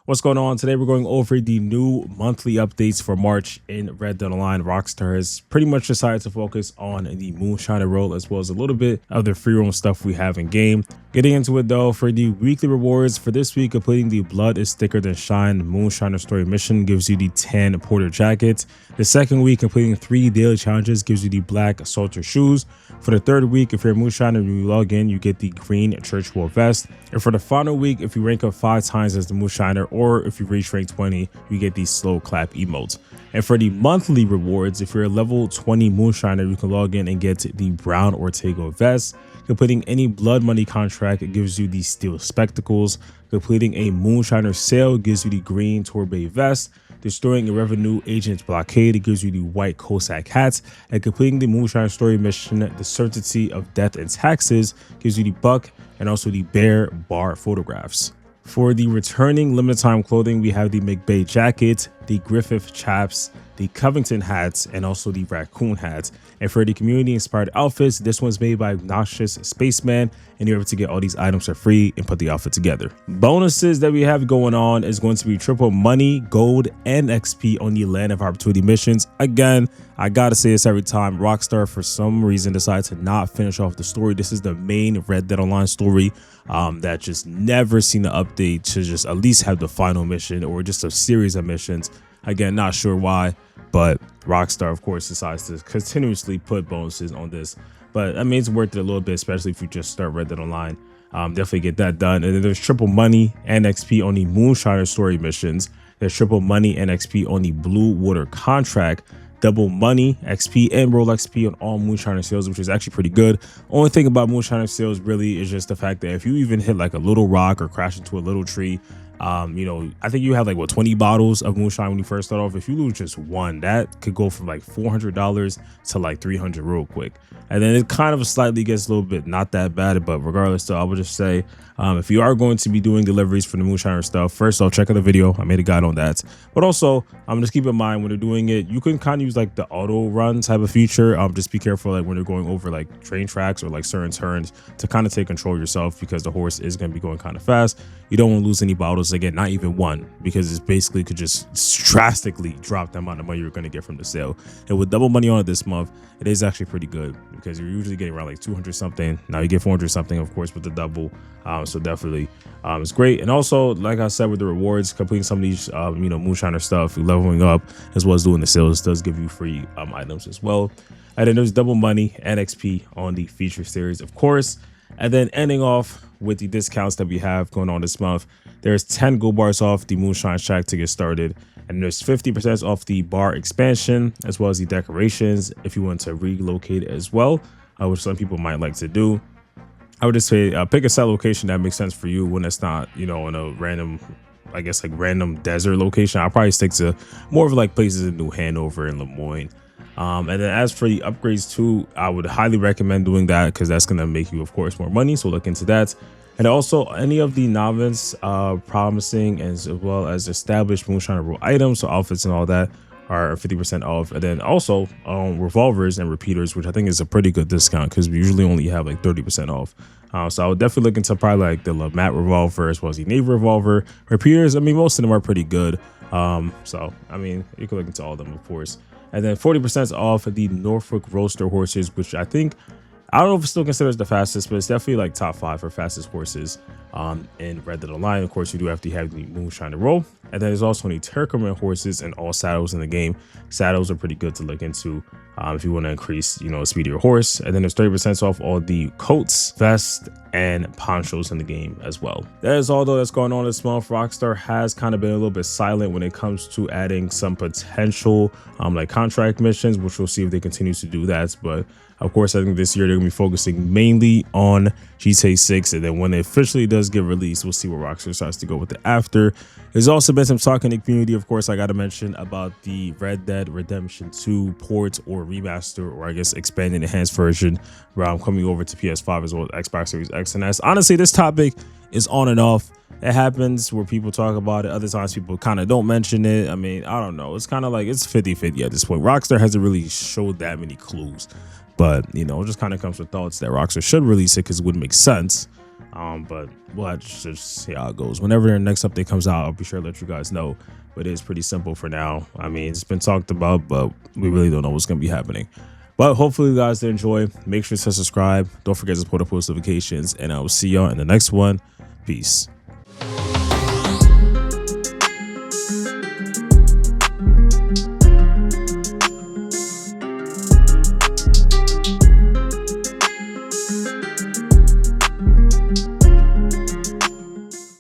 What's going on? Today we're going over the new monthly updates for March in Red Dead Online. Rockstar has pretty much decided to focus on the Moonshiner role as well as a little bit of the free roam stuff we have in game. Getting into it though, for the weekly rewards for this week, completing the Blood is Thicker Than Shine Moonshiner story mission gives you the 10 Porter jackets. The second week, completing 3 daily challenges gives you the black Assaulter shoes. For the third week, if you're a Moonshiner and you log in, you get the green Churchward vest. And for the final week, if you rank up 5 times as the Moonshiner, or if you reach rank 20, you get these slow clap emotes. And for the monthly rewards, if you're a level 20 Moonshiner, you can log in and get the brown Ortega vest. Completing any blood money contract, it gives you the steel spectacles. Completing a Moonshiner sale gives you the green Torbay vest. Destroying a revenue agent's blockade, it gives you the white Cossack hats. And completing the Moonshiner story mission, the certainty of death and taxes, gives you the buck and also the bear bar photographs. For the returning limited time clothing, we have the McBay jacket, the Griffith chaps, the Covington hats, and also the raccoon hats. And for the community inspired outfits, this one's made by Obnoxious Spaceman, and you're able to get all these items for free and put the outfit together. Bonuses that we have going on is going to be triple money, gold, and XP on the Land of Opportunity missions. Again, I gotta say this every time, Rockstar for some reason decided to not finish off the story. This is the main Red Dead Online story that just never seen an update to just at least have the final mission or just a series of missions. Again, not sure why, but Rockstar, of course, decides to continuously put bonuses on this. But I mean, it's worth it a little bit, especially if you just start Red Dead Online. Definitely get that done. And then there's triple money and XP on the Moonshiner story missions. There's triple money and XP on the Blue Water contract. Double money, XP, and roll XP on all Moonshiner sales, which is actually pretty good. Only thing about Moonshiner sales really is just the fact that if you even hit like a little rock or crash into a little tree, I think you have like 20 bottles of moonshine when you first start off. If you lose just one, that could go from like $400 to like $300 real quick. And then it kind of slightly gets a little bit not that bad, but regardless though, I would just say if you are going to be doing deliveries for the Moonshiner stuff, first off, check out the video. I made a guide on that. But also just keep in mind when you're doing it, you can kind of use like the auto run type of feature. Just be careful like when you're going over like train tracks or like certain turns to kind of take control yourself, because the horse is going to be going kind of fast. You don't want to lose any bottles, again, not even one, because it's basically could just drastically drop the amount of money you're going to get from the sale. And with double money on it this month, it is actually pretty good, because you're usually getting around like 200 something. Now you get 400 something, of course, with the double. So definitely it's great. And also, like I said, with the rewards, completing some of these Moonshiner stuff, leveling up, as well as doing the sales, does give you free items as well. And then there's double money and XP on the feature series, of course. And then ending off with the discounts that we have going on this month, there's 10 gold bars off the Moonshine Shack to get started, and there's 50% off the bar expansion, as well as the decorations if you want to relocate as well, which some people might like to do. I would just say pick a set location that makes sense for you when it's not, in a random, I guess, like random desert location. I'll probably stick to more of like places in New Hanover and Lemoyne. And then as for the upgrades too, I would highly recommend doing that, because that's going to make you, of course, more money. So look into that. And also any of the novice promising as well as established Moonshiner rule items, so outfits and all that, are 50% off. And then also revolvers and repeaters, which I think is a pretty good discount, because we usually only have like 30% off. So I would definitely look into probably like the LeMat revolver as well as the Navy revolver. Repeaters, I mean, most of them are pretty good. So I mean, you can look into all of them, of course. And then 40% off the Norfolk Roadster horses, which I don't know if it still considers the fastest, but it's definitely like top 5 for fastest horses in Red Dead Online. Of course, you do have to have the Moonshiner roll. And then there's also the Turkoman horses and all saddles in the game. Saddles are pretty good to look into if you want to increase, the speed of your horse. And then there's 30% off all the coats, vests, and ponchos in the game as well. That is all though that's going on this month. Rockstar has kind of been a little bit silent when it comes to adding some potential like contract missions, which we'll see if they continue to do that. But of course, I think this year they're gonna be focusing mainly on GTA 6, and then when it officially does get released, we'll see where Rockstar starts to go with it after. There's also been some talk in the community, of course. I got to mention about the Red Dead Redemption 2 port or remaster, or I guess expanded enhanced version, where I'm coming over to PS5 as well as Xbox Series X and S. Honestly, this topic is on and off. It happens where people talk about it. Other times people kind of don't mention it. I mean, I don't know. It's kind of like it's 50-50 at this point. Rockstar hasn't really showed that many clues. But, it just kind of comes with thoughts that Rockstar should release it, because it would make sense. But we'll have to just see how it goes. Whenever the next update comes out, I'll be sure to let you guys know. But it is pretty simple for now. I mean, it's been talked about, but we really don't know what's going to be happening. But hopefully you guys did enjoy. Make sure to subscribe. Don't forget to support the post notifications, and I will see y'all in the next one. Peace.